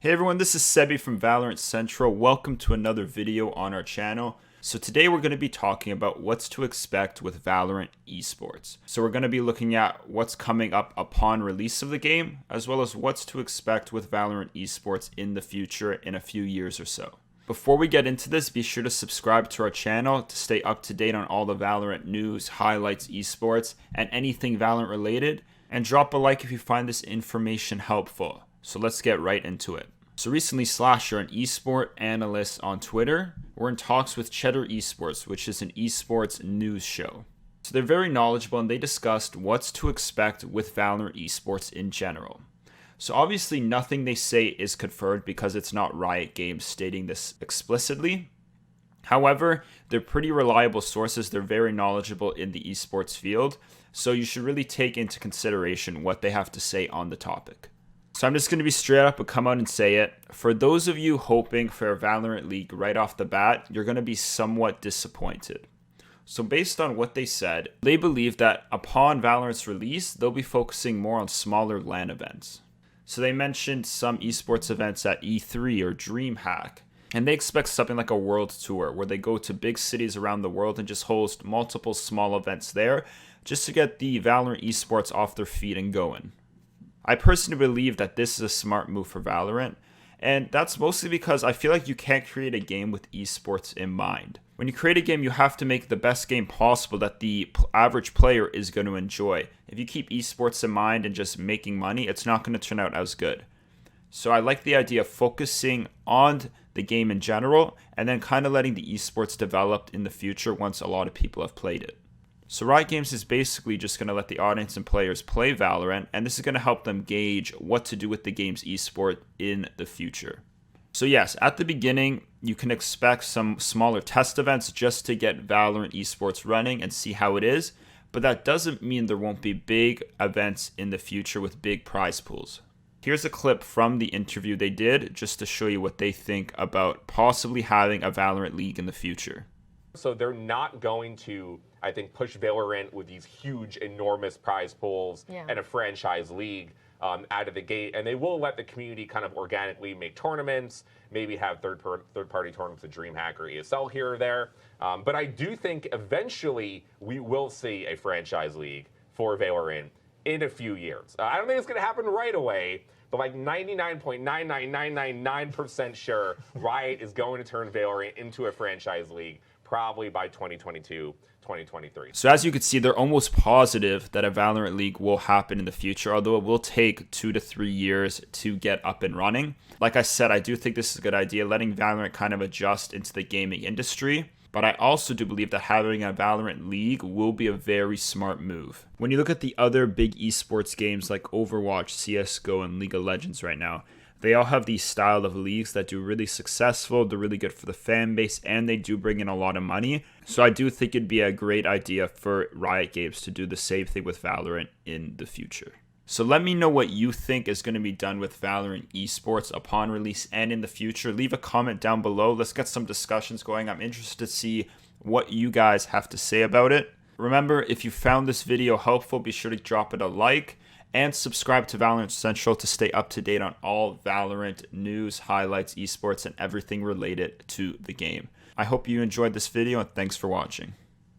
Hey everyone, this is Sebi from Valorant Central. Welcome to another video on our channel. So today we're going to be talking about what's to expect with Valorant Esports. So we're going to be looking at what's coming up upon release of the game, as well as what's to expect with Valorant Esports in the future in a few years or so. Before we get into this, be sure to subscribe to our channel to stay up to date on all the Valorant news, highlights, esports, and anything Valorant related. And drop a like if you find this information helpful. So let's get right into it. So recently, Slasher, an esport analyst on Twitter, were in talks with Cheddar Esports, which is an esports news show. So they're very knowledgeable and they discussed what's to expect with Valorant Esports in general. So obviously nothing they say is confirmed because it's not Riot Games stating this explicitly. However, they're pretty reliable sources. They're very knowledgeable in the esports field. So you should really take into consideration what they have to say on the topic. So I'm just going to be straight up and come out and say it. For those of you hoping for a Valorant League right off the bat, you're going to be somewhat disappointed. So based on what they said, they believe that upon Valorant's release, they'll be focusing more on smaller LAN events. So they mentioned some esports events at E3 or DreamHack. And they expect something like a world tour where they go to big cities around the world and just host multiple small events there just to get the Valorant esports off their feet and going. I personally believe that this is a smart move for Valorant, and that's mostly because I feel like you can't create a game with esports in mind. When you create a game, you have to make the best game possible that the average player is going to enjoy. If you keep esports in mind and just making money, it's not going to turn out as good. So I like the idea of focusing on the game in general and then kind of letting the esports develop in the future once a lot of people have played it. So Riot Games is basically just going to let the audience and players play Valorant, and this is going to help them gauge what to do with the game's esport in the future. So yes, at the beginning, you can expect some smaller test events just to get Valorant esports running and see how it is, but that doesn't mean there won't be big events in the future with big prize pools. Here's a clip from the interview they did just to show you what they think about possibly having a Valorant League in the future. So they're not going to, I think, push Valorant with these huge, enormous prize pools and a franchise league out of the gate. And they will let the community kind of organically make tournaments, maybe have third-party tournaments of DreamHack or ESL here or there. But I do think eventually we will see a franchise league for Valorant in a few years. I don't think it's going to happen right away, but like 99.99999% sure Riot is going to turn Valorant into a franchise league probably by 2022, 2023. So as you can see, they're almost positive that a Valorant League will happen in the future, although it will take 2 to 3 years to get up and running. Like I said, I do think this is a good idea, letting Valorant kind of adjust into the gaming industry. But I also do believe that having a Valorant League will be a very smart move. When you look at the other big esports games like Overwatch, CSGO, and League of Legends right now, they all have these style of leagues that do really successful, they're really good for the fan base, and they do bring in a lot of money. So I do think it'd be a great idea for Riot Games to do the same thing with Valorant in the future. So let me know what you think is going to be done with Valorant Esports upon release and in the future. Leave a comment down below. Let's get some discussions going. I'm interested to see what you guys have to say about it. Remember, if you found this video helpful, be sure to drop it a like and subscribe to Valorant Central to stay up to date on all Valorant news, highlights, esports, and everything related to the game. I hope you enjoyed this video and thanks for watching.